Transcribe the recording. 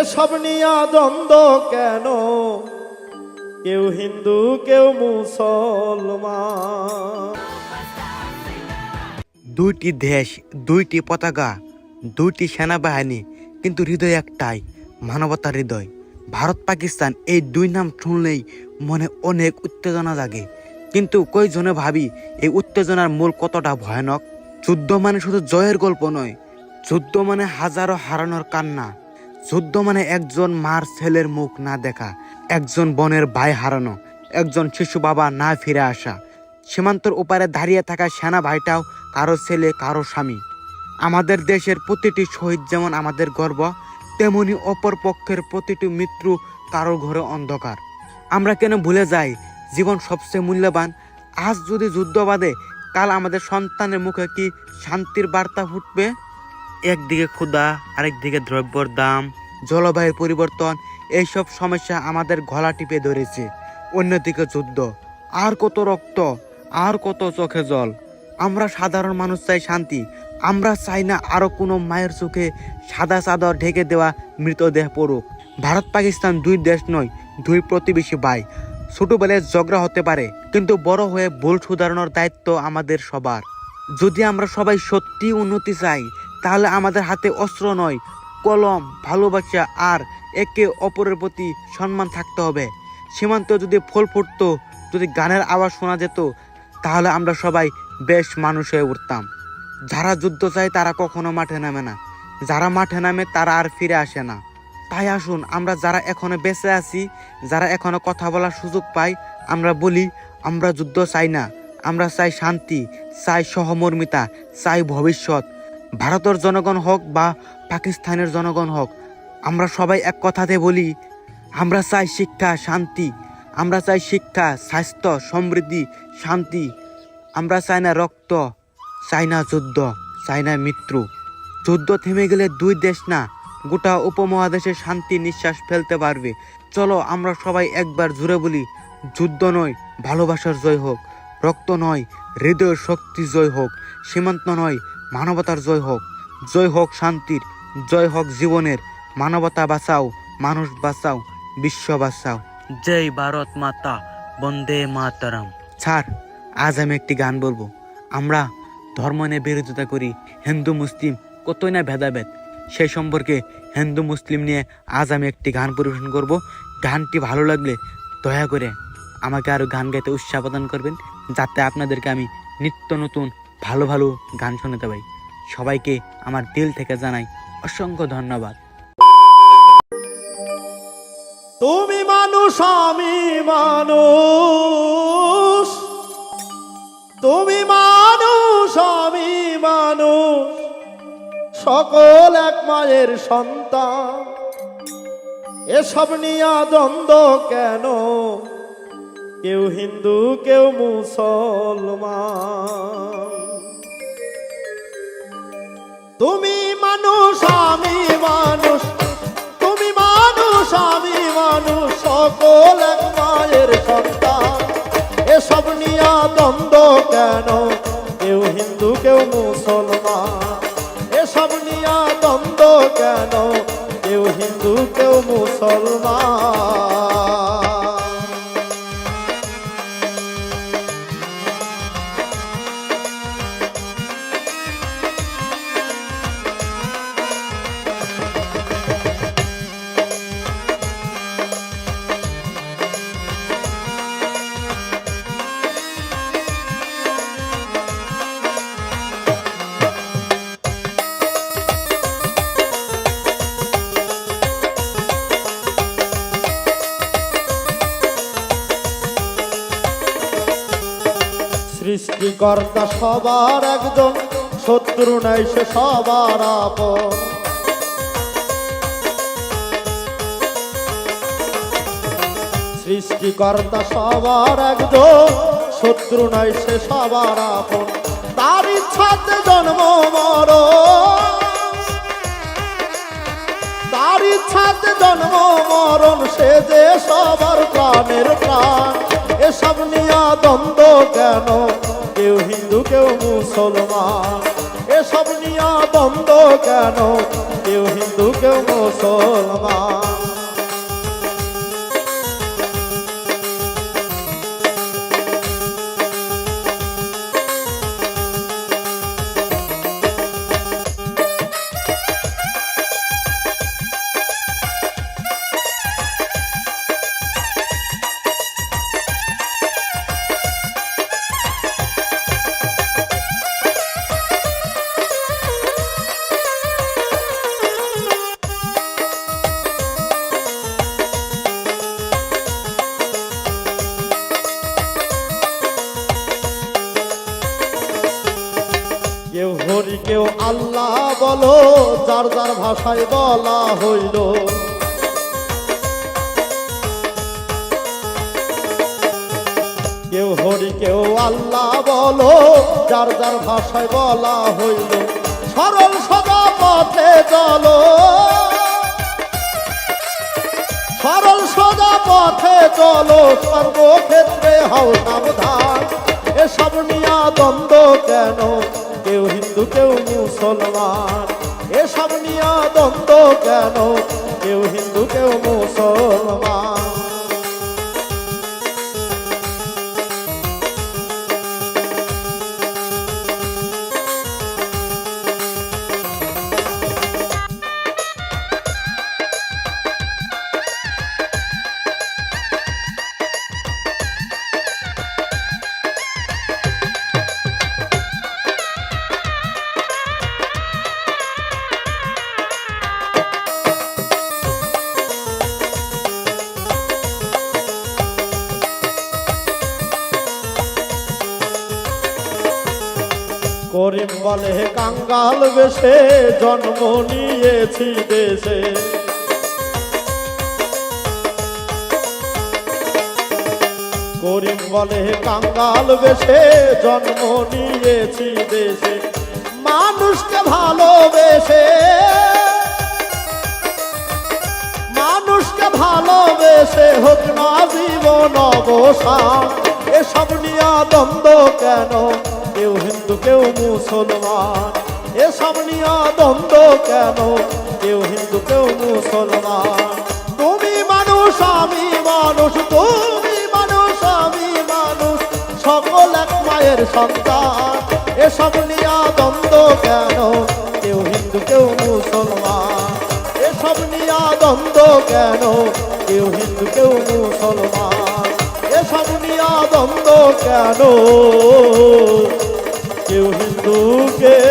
এসব নিয়ে দ্বন্দ্ব কেন? কেউ হিন্দু কেউ মুসলমান। দুইটি দেশ, দুইটি পতাকা, দুইটি সেনাবাহিনী, কিন্তু হৃদয় একটাই, মানবতার হৃদয়। ভারত পাকিস্তান এই দুই নাম শুনলেই মনে অনেক উত্তেজনা জাগে, কিন্তু কয়জনে ভাবি এই উত্তেজনার মূল কতটা ভয়ানক। যুদ্ধ মানে শুধু জয়ের গল্প নয়, যুদ্ধ মানে হাজারো হারানোর কান্না, যুদ্ধ মানে একজন মার ছেলের মুখ না দেখা, একজন বোনের ভাই হারানো, একজন শিশু বাবা না ফিরে আসা। সীমান্তর ওপারে দাঁড়িয়ে থাকা সেনা ভাইটাও কারো ছেলে, কারো স্বামী। আমাদের দেশের প্রতিটি শহীদ যেমন আমাদের গর্ব, তেমনি অপর পক্ষের প্রতিটি মৃত্যু কারো ঘরে অন্ধকার। আমরা কেন ভুলে যাই জীবন সবচেয়ে মূল্যবান? আজ যদি যুদ্ধ বাঁধে, কাল আমাদের সন্তানের মুখে কি শান্তির বার্তা ফুটবে? একদিকে ক্ষুধা, আরেকদিকে দ্রব্যর দাম, জলবায়ুর পরিবর্তন, এইসব সমস্যা আমাদের গলা টিপে ধরেছে। অন্যদিকে যুদ্ধ, আর কত রক্ত, আর কত চোখে জল। আমরা সাধারণ মানুষ চাই শান্তি। আমরা চাই না আরো কোনো মায়ের চোখে সাদা চাদর ঢেকে দেওয়া মৃতদেহ পড়ুক। ভারত পাকিস্তান দুই দেশ নয়, দুই প্রতিবেশী ভাই। ছোটবেলায় ঝগড়া হতে পারে, কিন্তু বড় হয়ে ভুল শুধারণের দায়িত্ব আমাদের সবার। যদি আমরা সবাই সত্যি উন্নতি চাই, তাহলে আমাদের হাতে অস্ত্র নয়, কলম, ভালোবাসা আর একে অপরের প্রতি সম্মান থাকতে হবে। সীমান্ত যদি ফুল ফুটতো, যদি গানের আওয়াজ শোনা যেত, তাহলে আমরা সবাই বেশ মানুষ হয়ে উঠতাম। যারা যুদ্ধ চায় তারা কখনো মাঠে নামে না, যারা মাঠে নামে তারা আর ফিরে আসে না। তাই আসুন, আমরা যারা এখনো বেঁচে আছি, যারা এখনো কথা বলার সুযোগ পাই, আমরা বলি, আমরা যুদ্ধ চাই না, আমরা চাই শান্তি, চাই সহমর্মিতা, চাই ভবিষ্যৎ। ভারতের জনগণ হোক বা পাকিস্তানের জনগণ হোক, আমরা সবাই এক কথাতে বলি, আমরা চাই শিক্ষা, শান্তি। আমরা চাই শিক্ষা, স্বাস্থ্য, সমৃদ্ধি, শান্তি। আমরা চাই না রক্ত, চাই না যুদ্ধ, চাই না মৃত্যু। যুদ্ধ থেমে গেলে দুই দেশ না, গোটা উপমহাদেশে শান্তি নিঃশ্বাস ফেলতে পারবে। চলো আমরা সবাই একবার জুড়ে বলি, যুদ্ধ নয়, ভালোবাসার জয় হোক। রক্ত নয়, হৃদয়ের শক্তি জয় হোক। সীমান্ত নয়, মানবতার জয় হোক। জয় হোক শান্তির, জয় হোক জীবনের। মানবতা বাঁচাও, মানুষ বাঁচাও, বিশ্ব বাঁচাও। জয় ভারত মাতা, বন্দে মাতরম। স্যার, আজ আমি একটি গান বলবো। আমরা ধর্ম নিয়ে বিরোধিতা করি, হিন্দু মুসলিম কতই না ভেদাভেদ, সেই সম্পর্কে হিন্দু মুসলিম নিয়ে আজ আমি একটি গান পরিবেশন করব। গানটি ভালো লাগলে দয়া করে আমাকে আরও গান গাইতে উৎসাহ প্রদান করবেন, যাতে আপনাদেরকে আমি নিত্য নতুন ভালো ভালো গান শোনাতে পারি। সবাইকে আমার দিল থেকে জানাই অসংখ্য ধন্যবাদ। তুমি মানুষ, আমি মানুষ, তুমি মানুষ, আমি মানুষ, সকল এক মায়ের সন্তান। এসব নিয়ে দ্বন্দ্ব কেন? কেউ হিন্দু কেউ মুসলমান। তুমি মানুষ, আমি মানুষ, তুমি মানুষ, আমি মানুষ, সকল এক মায়ের সন্তান। এসব নিয়ে দ্বন্দ্ব কেন? কেউ হিন্দু কেউ মুসলমান। এসব নিয়ে দ্বন্দ্ব কেন? কেউ হিন্দু কেউ মুসলমান। সৃষ্টিকর্তা সবার একজন, শত্রু নাই সে সবার আপন। সৃষ্টিকর্তা সবার একজন, শত্রু নাই সে সবার আপন। তার ইচ্ছাতে জন্ম মরণ, তার ইচ্ছাতে জন্ম মরণ, সে যে সবার প্রাণের প্রাণ। এসব নিয়ে দ্বন্দ্ব কেন? কেউ হিন্দু কেউ মুসলমান। এসব নিয়ে দ্বন্দ্ব কেন, কেউ হিন্দু কেউ মুসলমান। কেউ হরি কেউ আল্লাহ বলো, যার যার ভাষায় বলা হইল। কেউ হরি কেউ আল্লাহ বলো, যার যার ভাষায় বলা হইল। সরল সদা পথে চলো, সরল সদা পথে চলো, সর্বক্ষেত্রে হও সাবধান। এসব নিয়া দ্বন্দ্ব কেন, কেউ হিন্দু কেউ মুসলমান। এসব নিয়া দ্বন্দ্ব কেন, কেউ হিন্দু কেউ মুসলমান। করিম বলে কাঙ্গাল বেশে জন্ম নিয়েছি দেশে। করিম বলে কাঙ্গাল বেশে জন্ম নিয়েছি দেশে। মানুষকে ভালোবেসে, মানুষকে ভালোবেসে হোক না জীবন অবসান। এসব নিয়া দ্বন্দ্ব কেন, কেউ হিন্দু কেউ মুসলমান। এসব নিয়া দ্বন্দ্ব কেন, কেউ হিন্দু কেউ মুসলমান। তুমি মানুষ আমি মানুষ, তুমি মানুষ আমি মানুষ, সকল এক মায়ের সন্তান। এসব নিয়া দ্বন্দ্ব কেন, কেউ হিন্দু কেউ মুসলমান। এসব নিয়া দ্বন্দ্ব কেন, কেউ হিন্দু কেউ মুসলমান। এসব নিয়া দ্বন্দ্ব কেন, কেউ হিন্দু কেউ